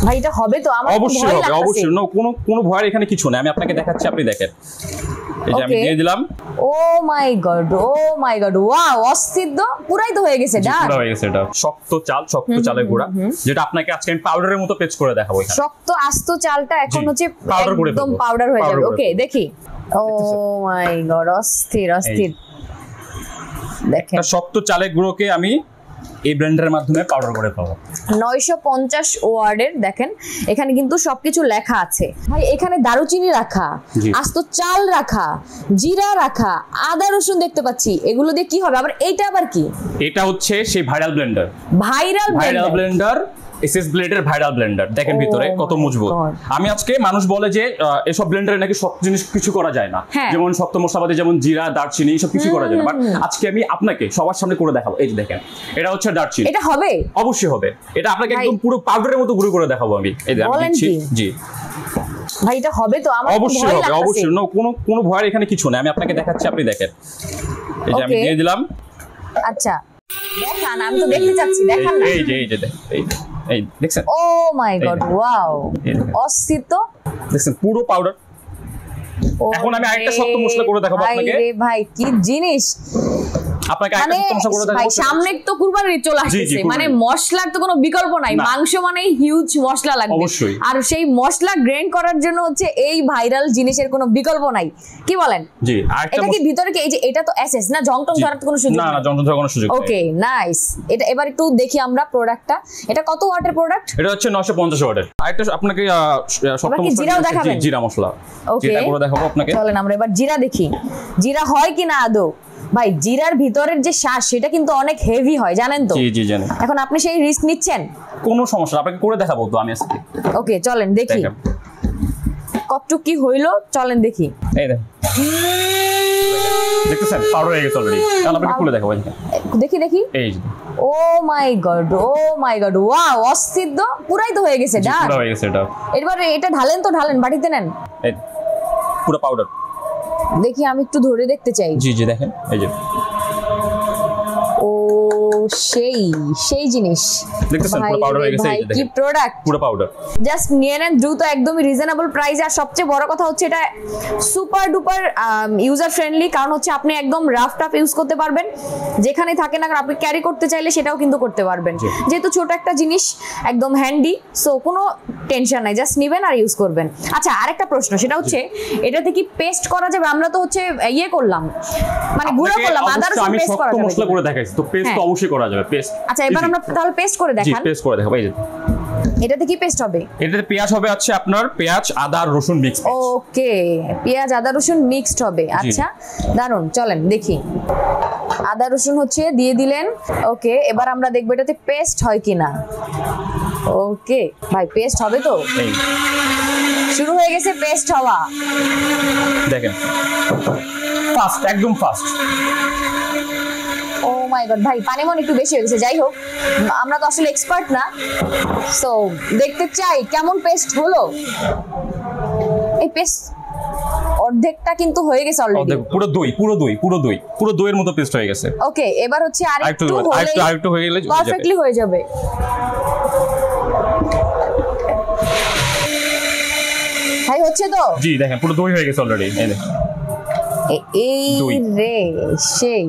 ভাই এটা হবে তো? আমার অবশ্যই হবে, অবশ্যই। কোনো ভয়ের এখানে কিছু নেই, আমি আপনাকে দেখাচ্ছি, আপনি দেখেন। এই যে আমি দিয়ে দিলাম। ও মাই গড, ও মাই গড, ওয়াও, অস্থির তো, পুরাই তো হয়ে গেছে। পুরো হয়ে গেছে। এটা শক্ত চালের গুঁড়া, যেটা আপনাকে আজকে আমি পাউডারের মতো পেস্ট করে দেখাবো। শক্ত আস্ত চালটা এখন হচ্ছে একদম পাউডার হয়ে যাবে। ওকে দেখি। ও মাই গড, অস্থির। দেখেন শক্ত চালের গুঁড়োকে আমি এই ব্লেন্ডারের মাধ্যমে পাউডার করে পাবো। 950 ওয়ার্ডের। দেখেন এখানে কিন্তু সবকিছু লেখা আছে ভাই। এখানে দারুচিনি রাখা, আস্ত চাল রাখা, জিরা রাখা, আদা রসুন দেখতে পাচ্ছি। এগুলো দিয়ে কি হবে আবার? এইটা আবার কি? এটা হচ্ছে সেই viral blender. Viral blender SS ব্লেডের ভাইরাল ব্লেন্ডার। দেখেন ভিতরে কত মজবুত। আমি আজকে মানুষ বলে যে এসব ব্লেন্ডারে নাকি সব জিনিস কিছু করা যায় না, যেমন শক্ত মশলাপাতি যেমন জিরা, দারচিনি, এসব কিছু করা যায় না। বাট আজকে আমি আপনাকে সবার সামনে করে দেখাবো। এই যে দেখেন, এটা হচ্ছে দারচিনি। এটা হবে? অবশ্যই হবে। এটা আপনাকে একদম পুরো পাউডারের মতো গুঁড়ো করে দেখাবো আমি। এই যে আমি দিচ্ছি। জি ভাই এটা হবে তো? আমার অবশ্যই হবে, অবশ্যই। কোনো ভয়ের এখানে কিছু নেই, আমি আপনাকে দেখাচ্ছি, আপনি দেখেন। এই যে আমি দিয়ে দিলাম। আচ্ছা দেখান, আমি তো দেখতে চাচ্ছি। দেখান না। এই দেখছেন? ও মাই গড, ওয়াও, অস্থির তো। দেখছেন পুরো পাউডার। এখন আমি আরেকটা শক্ত মশলা করে দেখাবো আপনাকে। আরে ভাই কি জিনিস! আপনাকে আরেকটা শক্ত মশলা করে দেখাবো। ভাই সামনে তো কুরবানি চলে আসছে, মানে মশলার তো কোনো বিকল্প নাই। মাংস মানেই হিউজ মশলা লাগবে, আর সেই মশলা গ্রেন্ড করার জন্য হচ্ছে এই ভাইরাল জিনিসের কোনো বিকল্প নাই। কি বলেন? জি। এটা কি ভিতরে কি? এই যে এটা তো এসএস না, জংটং ধরার কোনো সুযোগ না? না, জংটং ধরার কোনো সুযোগ নেই। Okay nice. এটা এবার একটু দেখি আমরা প্রোডাক্টটা। এটা কত ওয়াটের প্রোডাক্ট? এটা হচ্ছে 950 ওয়াটের। আরেকটা আপনাকে শক্ত মশলা, জিরাও দেখাবেন? জিরা মশলা যেটা করে দেখাবো আপনাকে। চলেন আমরা এবার জিরা দেখি, জিরা হয় কিনা আদৌ। ভাই জিরার ভিতরের যে শ্বাস, সেটা কিন্তু অনেক হেভি হয়, জানেন তো? জি জি জানি। এখন আপনি সেই রিস্ক নিচ্ছেন? কোনো সমস্যা, আপনাকে করে দেখাবো তো আমি আজকে। ওকে চলেন দেখি কতটুকু কি হইলো, চলেন দেখি। এই দেখেন, দেখতেছেন পাউডার হয়ে গেছে অলরেডি। এখন আপনাকে খুলে দেখাবো। দেখি। এই যে ও মাই গড, ওয়াও, অস্থির তো, পুরাই তো হয়ে গেছে। পুরো হয়ে গেছে। এটা এবার এটা ঢালেন তো, ঢালেন, বাটিতে নেন। এই পুরো পাউডার। দেখি আমি একটু ধরে দেখতে চাই। জি জি দেখেন, এই যে ও সেই জিনিস দেখতেছেন পুরো পাউডার হয়ে গেছে। এই যে দেখেন কি প্রোডাক্ট, পুরো পাউডার। জাস্ট নিয়ে নেন দ্রুত, একদমই রিজনেবল প্রাইস। আর সবচেয়ে বড় কথা হচ্ছে এটা সুপার ডুপার ইউজার ফ্রেন্ডলি, কারণ হচ্ছে আপনি একদম রাফ টাফ ইউজ করতে পারবেন, যেখানে থাকে না, আপনি ক্যারি করতে চাইলে সেটাও কিন্তু করতে পারবেন। যেহেতু ছোট একটা জিনিস, একদম হ্যান্ডি, সো কোনো টেনশন নাই, জাস্ট নেবেন আর ইউজ করবেন। আচ্ছা আরেকটা প্রশ্ন, সেটা হচ্ছে এটাতে কি পেস্ট করা যাবে? আমরা তো হচ্ছে ইয়ে করলাম, মানে গুঁড়ো করলাম, আদা রসুন পেস্ট করা যাবে? মশলা করে দেখাইছি তো, পেস্ট তো অবশ্যই করা যাবে। পেস্ট। আচ্ছা এবার আমরা তাহলে পেস্ট করে দেখান। জি পেস্ট করে দেখাবো। এই যে এটাতে কি পেস্ট হবে? এটাতে পেঁয়াজ হবে, আছে আপনার পেঁয়াজ, আদা আর রসুন মিক্স। ওকে, পেঁয়াজ আদা রসুন মিক্সড হবে। আচ্ছা দারুন, চলেন দেখি। আদা রসুন হচ্ছে দিয়ে দিলেন। ওকে এবার আমরা দেখবো এটাতে পেস্ট হয় কিনা। ওকে ভাই পেস্ট হবে তো? শুরু হয়ে গেছে পেস্ট হওয়া। দেখেন ফাস্ট, একদম ফাস্ট। ও মাই গড ভাই, পানি মনে একটু বেশি হয়ে গেছে। যাই হোক, আমরা তো আসলে এক্সপার্ট না, সো দেখতে চাই কেমন পেস্ট হলো। এই পেস্ট অর্ধেকটা কিন্তু হয়ে গেছে অলরেডি। পুরো দইয়ের মতো পেস্ট হয়ে গেছে। ওকে এবার হচ্ছে আরেকটু হয়ে গেলে পারফেক্টলি হয়ে যাবে। ভাই হচ্ছে তো? জি দেখেন পুরো দই হয়ে গেছে অলরেডি। এই রে সেই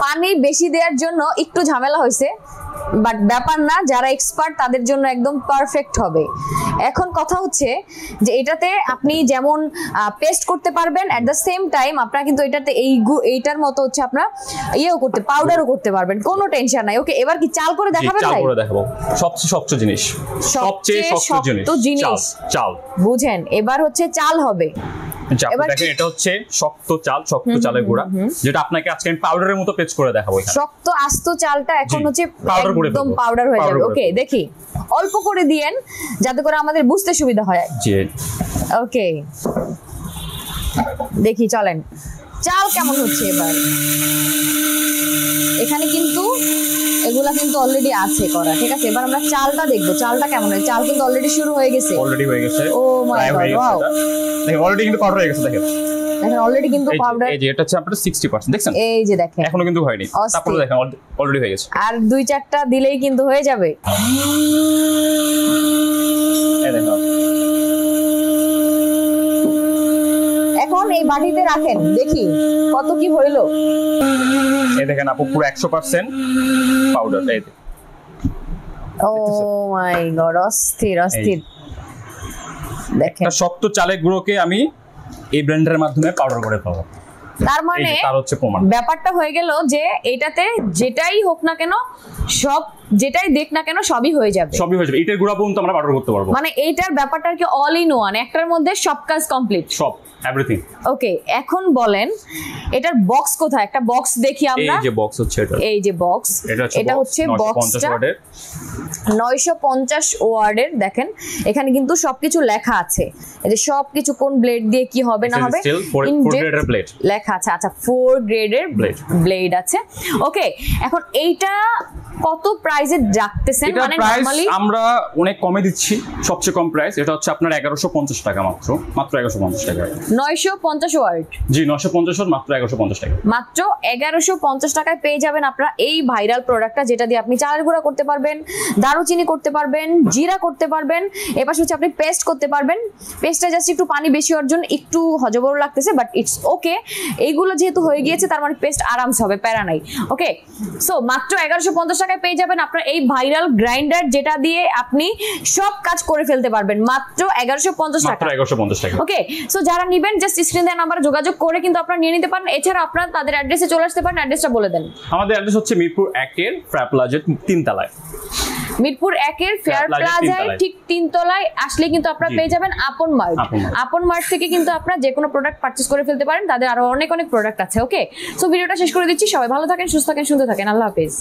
পানি বেশি দেওয়ার জন্য একটু ঝামেলা হয়েছে, বাট ব্যাপার না, যারা এক্সপার্ট তাদের জন্য একদম পারফেক্ট হবে। এখন কথা হচ্ছে যে এটাতে আপনি যেমন পেস্ট করতে পারবেন, এট দ্য সেম টাইম আপনারা কিন্তু এটাতে এইটার মতো হচ্ছে আপনারা ইয়েও করতে, পাউডারও করতে পারবেন, কোনো টেনশন নাই। ওকে এবার কি চাল করে দেখাবেন? চাল করে দেখাবো। সবচেয়ে শক্ত জিনিস, সবচেয়ে শক্ত জিনিস চাল। বুঝেন, এবার হচ্ছে চাল হবে। দেখেন এটা হচ্ছে শক্ত চালের গুঁড়া, যেটা আপনাকে আজকে আমি পাউডারের মতো পেস্ট করে দেখাবো। শক্ত আস্ত চালটা এখন হচ্ছে একদম পাউডার হয়ে যাবে। ওকে দেখি, অল্প করে দিয়েন যাতে করে আমাদের বুঝতে সুবিধা হয়। জি ওকে দেখি, চলেন চাল কেমন হচ্ছে এবার। এখানে কিন্তু এগুলা কিন্তু অলরেডি আছে করা, ঠিক আছে? এবার আমরা চালটা দেখবো, চালটা কেমন হয়। চাল কিন্তু অলরেডি শুরু হয়ে গেছে। অলরেডি হয়ে গেছে। ও মাই গড, ওয়াও, দেখেন অলরেডি কিন্তু পাউডার হয়ে গেছে। দেখেন দেখেন অলরেডি কিন্তু পাউডার, এই যে এটা হচ্ছে আপনাদের 60% দেখছেন, এই যে দেখেন এখনো কিন্তু হয়নি, তারপরে দেখেন অলরেডি হয়ে গেছে, আর 2-4টা দিলেই কিন্তু হয়ে যাবে। এই দেখেন এখন এই বাটিতে রাখেন, দেখি কত কি হইলো। এই দেখেন আপু পুরো 100% পাউডার, এই দেখেন। ও মাই গড, অস্থির অস্থির। দেখেন একটা শক্ত চালের গুঁড়োকে আমি এই ব্লেন্ডারের মাধ্যমে পাউডার করে পাবো, তার মানে তার হচ্ছে প্রমাণ। ব্যাপারটা হয়ে গেল যে এটাতে যেটাই হোক না কেন, সব যেটাই দেখ না কেন সবই হয়ে যাবে, সবই হয়ে যাবে, ইটের গুঁড়া পর্যন্ত আমরা পাউডার করতে পারবো। মানে এইটার ব্যাপারটা আর কি অল ইন ওয়ান, একটার মধ্যে সব কাজ কমপ্লিট, সব এভরিথিং। ওকে, এখন বলেন এটার বক্স কোথায়? একটা বক্স দেখি আমরা, এই যে বক্স হচ্ছে এটা, এই যে বক্স, এটা হচ্ছে বক্সটা 950 ওয়ার্ডের। দেখেন এখানে কিন্তু সবকিছু লেখা আছে, এই যে সবকিছু কোন ব্লেড দিয়ে কি হবে না হবে লেখা আছে। আচ্ছা 4 গ্রেডের ব্লেড আছে, ওকে। এখন এইটা কত প্রাইসে রাখতেছেন? মানে নরমালি আমরা অনেক কমে দিচ্ছি, সবচেয়ে কম প্রাইস এটা হচ্ছে আপনার 1150 টাকা, মাত্র 1150 টাকা। 950 ওয়াট, জি 950 ওয়াট, মাত্র 1150 টাকা, মাত্র 1150 টাকায় পেয়ে যাবেন আপনারা এই ভাইরাল প্রোডাক্টটা, যেটা দিয়ে আপনি চালের গুঁড়া করতে পারবেন, দারুচিনি করতে পারবেন, জিরা করতে পারবেন, এবার হচ্ছে আপনি পেস্ট করতে পারবেন। পেস্টটা জাস্ট একটু পানি বেশি হওয়ার জন্য একটু হজবরল লাগতেছে, বাট ইটস ওকে। এইগুলো যেহেতু হয়ে গিয়েছে তার মানে পেস্ট আরামসে হবে, প্যারা নাই, ওকে। সো মাত্র 1150 টাকায় পেয়ে যাবেন আপনার এই ভাইরাল গ্রাইন্ডার, যেটা দিয়ে আপনি সব কাজ করে ফেলতে পারবেন, মাত্র 1150 টাকা, মাত্র 1150 টাকা, ওকে। সো যারা নেবেন জাস্ট স্ক্রিন দেওয়া নাম্বারে যোগাযোগ করে কিন্তু আপনারা নিয়ে নিতে পারেন। এছাড়া আপনারা তাদের অ্যাড্রেসে চলে আসতে পারেন, অ্যাড্রেসটা বলে দেন। আমাদের অ্যাড্রেস হচ্ছে মিরপুর 1 এর ফেয়ার প্লাজার 3 তলায়, মিরপুর 1 এর ফেয়ার প্লাজায় ঠিক 3 তলায় আসলে কিন্তু আপনারা পেয়ে যাবেন আপন মার্ট। আপন মার্ট থেকে কিন্তু আপনারা যে কোনো প্রোডাক্ট পারচেজ করে ফেলতে পারেন, তাদের আরো অনেক অনেক প্রোডাক্ট আছে, ওকে। সো ভিডিওটা শেষ করে দিচ্ছি, সবাই ভালো থাকেন, সুস্থ থাকেন, সুন্দর থাকেন, আল্লাহ হাফেজ।